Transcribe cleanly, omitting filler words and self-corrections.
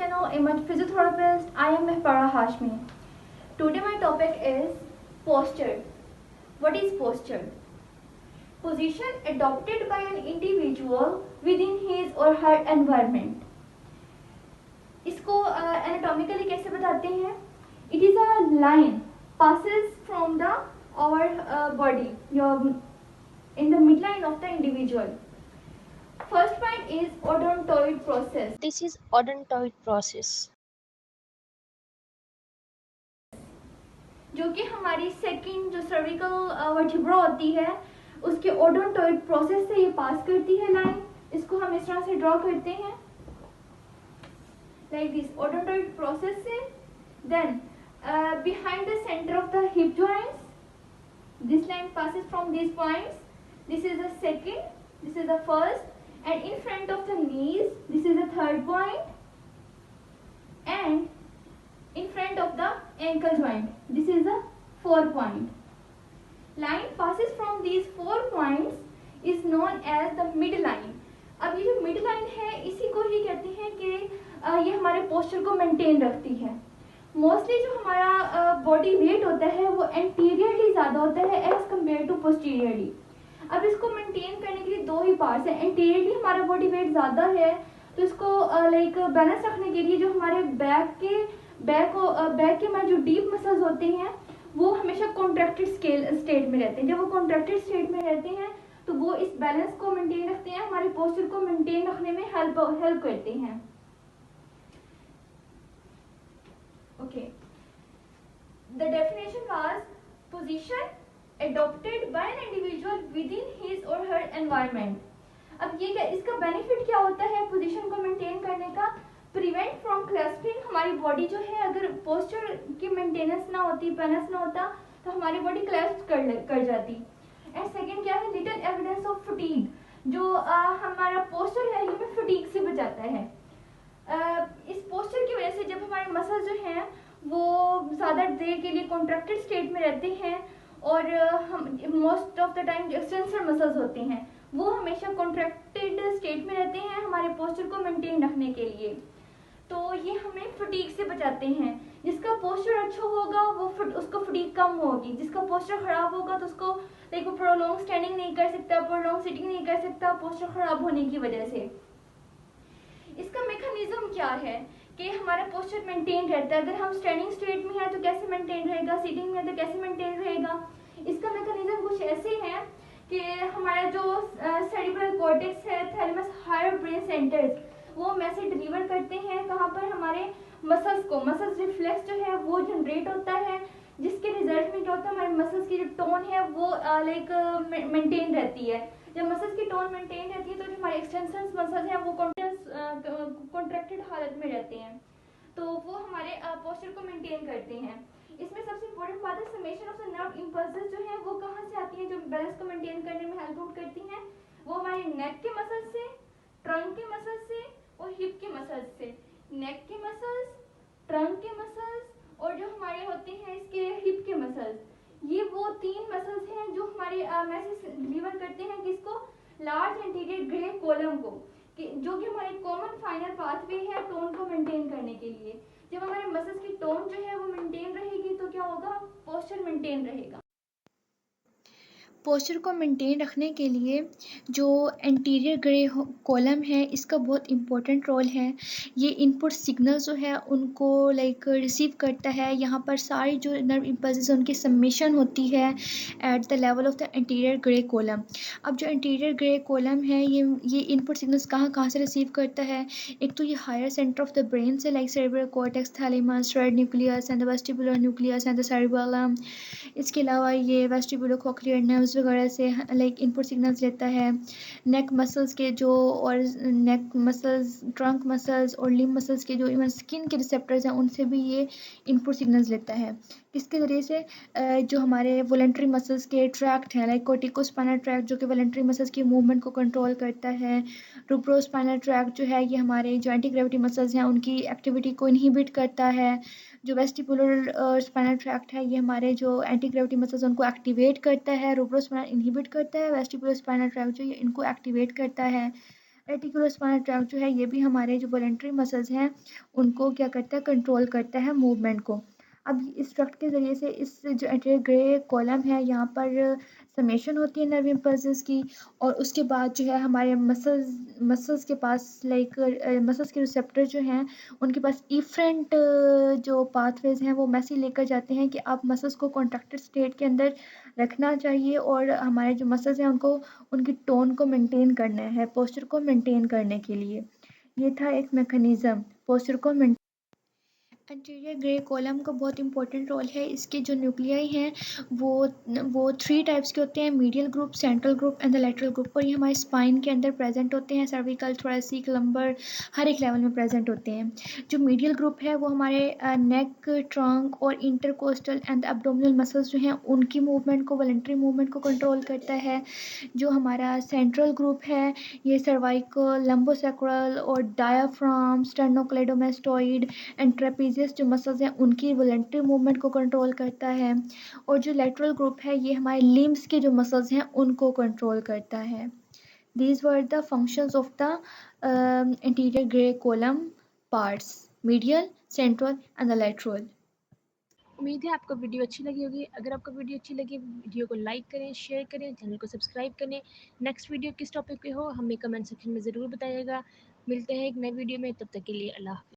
channel. I'm a physiotherapist. I am Farah Hashmi. Today my topic is posture. What is posture? Position adopted by an individual within his or her environment. इसको anatomically कैसे बताते हैं? It is a line passes from the our body, in the midline of the individual. First point is odontoid process. This is odontoid process. जो कि हमारी second जो cervical vertebra होती है उसके ओडोंटोइड प्रोसेस से ये पास करती है लाइन. इसको हम इस तरह से ड्रॉ करते हैं लाइक दिस ओडोंटोइड प्रोसेस से. Then behind the centre of the hip joints this line passes from these points. This is the second, this is the first, and in front of the knees this is the third point, and in front of the ankle joint this is the fourth point. Line passes from these 4 points is known as the midline. अब ये जो midline है इसी को ही कहते हैं कि ये हमारे पोस्चर को मेंटेन रखती है. मोस्टली जो हमारा बॉडी वेट होता है वो एंटीरियरली ज़्यादा होता है एज कम्पेयर टू पोस्टीरियरली. अब इसको मेंटेन करने के लिए दो ही पार्ट्स हैं. एंटीरियरली हमारा बॉडी वेट ज़्यादा है तो इसको लाइक बैलेंस रखने के लिए जो हमारे बैक के हमारे जो डीप मसल्स होते हैं वो हमेशा कॉन्ट्रैक्टेड स्टेट में रहते हैं. जब वो कॉन्ट्रैक्टेड स्टेट में रहते हैं तो वो इस बैलेंस को मेंटेन रखते हैं, हमारे पोस्चर को मेंटेन रखने में हेल्प करते हैं. Okay, the definition was position adopted by an individual within his or her environment. अब ये क्या, इसका बेनिफिट क्या होता है पोजीशन को मेंटेन करने का? Prevent from clustering. हमारी बॉडी जो है अगर पोस्चर की मेंटेनेंस ना होती, बैलेंस ना होता तो हमारी बॉडी क्लैश कर जाती. एंड सेकंड क्या है? Little evidence of fatigue. जो हमारा पोस्चर है ये हमें फटीग से बचाता है. इस पोस्चर की वजह से जब हमारे मसल जो हैं वो ज़्यादा देर के लिए कॉन्ट्रैक्टेड स्टेट में रहते हैं और हम मोस्ट ऑफ द टाइम जो एक्सटेंसर मसल्स होते हैं वो हमेशा कॉन्ट्रैक्टेड स्टेट में रहते हैं हमारे पोस्चर को मेंटेन रखने के लिए. तो ये हमें फटीग से बचाते हैं. जिसका पोस्चर अच्छा होगा वो उसको फटीग कम होगी. जिसका पोस्चर खराब होगा तो उसको लाइक वो प्रोलॉन्ग स्टैंडिंग नहीं कर सकता, प्रोलॉन्ग सिटिंग नहीं कर सकता पोस्चर खराब होने की वजह से. इसका मैकेनिज्म क्या है कि हमारा पोस्चर मेंटेन रहता है. अगर हम स्टैंडिंग स्टेट में है तो कैसे मेंटेन रहेगा, सिटिंग में है तो कैसे मेंटेन रहेगा. इसका मैकेनिज्म कुछ ऐसे है कि हमारा जो सेरिब्रल कॉर्टेक्स है, थैलेमस, हायर ब्रेन सेंटर्स वो मैसेज डिलीवर करते हैं कहाँ पर? हमारे मसल्स को. मसल्स रिफ्लेक्स जो है वो जनरेट होता है जिसके रिजल्ट में क्या होता है हमारे मसल्स की जो टोन है वो लाइक मेंटेन रहती है. जब मसल्स की टोन मेंटेन रहती है तो जो हमारे एक्सटेंशन मसल्स हैं वो कॉन्ट्रैक्टेड हालत में रहते हैं तो वो हमारे पोस्चर को मेंटेन करते हैं. इसमें सबसे इम्पोर्टेंट बात है summation of the nerve impulses जो है वो कहाँ से आती हैं जो बैलेंस को मेंटेन करने में हेल्प आउट करती हैं? वो हमारे नेक के मसल्स से, ट्रंक के मसल्स से और हिप के मसल्स से. नेक के मसल्स, ट्रंक के मसल्स और जो हमारे होते हैं इसके हिप के मसल्स, ये वो 3 मसल्स हैं जो हमारे मैसेज डिलीवर करते हैं किसको? लार्ज एंटीरियर ग्रे कॉलम को, जो कि हमारे कॉमन फाइनल पाथवे है टोन को मेंटेन करने के लिए. जब हमारे मसल्स की टोन जो है वो मेंटेन रहेगी तो क्या होगा? पोस्चर मेंटेन रहेगा. पोस्चर को मेंटेन रखने के लिए जो एंटीरियर ग्रे कॉलम है इसका बहुत इम्पोर्टेंट रोल है. ये इनपुट सिग्नल जो है उनको लाइक रिसीव करता है. यहाँ पर सारी जो नर्व इम्पल्सेस उनकी सबमिशन होती है at the level of the anterior grey column. अब जो एंटीरियर ग्रे कॉलम है ये इनपुट सिग्नल्स कहाँ से रिसीव करता है? एक तो ये higher centre of the brain से like cerebral cortex, thalamus, red nucleus and the vestibular nucleus and the cerebellum. इसके अलावा ये वेस्टिबुलर कोक्लियर नर्व्स वगैरह से लाइक इनपुट सिग्नल्स लेता है. नेक मसल्स के जो और नेक मसल्स, ट्रंक मसल्स और लिम्ब मसल्स के जो इवन स्किन के रिसेप्टर्स हैं उनसे भी ये इनपुट सिग्नल्स लेता है. किसके ज़रिए से? जो हमारे वॉलंटरी मसल्स के ट्रैक्ट हैं लाइक कोर्टिकोस्पाइनल ट्रैक्ट जो कि वॉलंटरी मसल्स की मूवमेंट को कंट्रोल करता है. रूब्रोस्पाइनल ट्रैक्ट जो है ये हमारे जो एंटी ग्रेविटी मसल्स हैं उनकी एक्टिविटी को इनहिबिट करता है. जो वेस्टिबुलर स्पाइनल ट्रैक्ट है ये हमारे जो एंटी ग्रेविटी मसल्स उनको एक्टिवेट करता है. रूब्रोस्पाइनल इनहिबिट करता है, वेस्टिबुलर स्पाइनल ट्रैक्ट जो ये इनको एक्टिवेट करता है. रेटिकुलर स्पाइनल ट्रैक्ट जो है ये भी हमारे जो वॉलंटरी मसल्स हैं उनको क्या करता है, कंट्रोल करता है मूवमेंट को। अब इस ट्रैक्ट के ज़रिए से इस जो एंटीरियर ग्रे कॉलम है यहाँ पर समेशन होती है नर्व इम्पल्सेस की, और उसके बाद जो है हमारे मसल्स के पास लाइक मसल्स के रिसेप्टर जो हैं उनके पास इफरेंट जो पाथवेज हैं वो मैसेज लेकर जाते हैं कि आप मसल्स को कॉन्ट्रैक्टेड स्टेट के अंदर रखना चाहिए, और हमारे जो मसल्स हैं उनको उनकी टोन को मेंटेन करना है, पोस्चर को मेंटेन करने के लिए। ये था एक मैकेनिज्म पोस्चर को मेंटेन। एंटीरियर ग्रे कॉलम का बहुत इंपॉर्टेंट रोल है। इसके जो न्यूक्लियाई हैं वो 3 टाइप्स के होते हैं, medial group, central group and the lateral group, और ये हमारे स्पाइन के अंदर प्रेजेंट होते हैं, सर्विकल, थोरेसिक, लंबर, हर एक लेवल में प्रेजेंट होते हैं। जो मीडियल ग्रुप है वो हमारे नेक, ट्रंक और इंटरकोस्टल एंड एब्डोमिनल मसल्स जो हैं उनकी मूवमेंट को, वॉलंटरी मूवमेंट को कंट्रोल करता है। जो हमारा सेंट्रल ग्रुप है ये सर्वाइकल, लंबोसेक्रल और डायाफ्राम, स्टेर्नोक्लेडोमास्टोइड एंड ट्रेपीजियस जो मसल्स हैं उनकी वॉलंटरी मूवमेंट को कंट्रोल करता है। और जो लेटरल ग्रुप है ये हमारे लिम्स के जो मसल्स हैं उनको कंट्रोल करता है। These were the functions of the anterior gray column parts: medial, central and the lateral. उम्मीद है आपको वीडियो अच्छी लगी होगी। अगर आपको वीडियो अच्छी लगी, वीडियो को लाइक करें, शेयर करें, चैनल को सब्सक्राइब करें। नेक्स्ट वीडियो किस टॉपिक पे हो हमें कमेंट सेक्शन में ज़रूर बताइएगा। मिलते हैं एक नए वीडियो में, तब तक के लिए अल्लाह हाफ़िज़।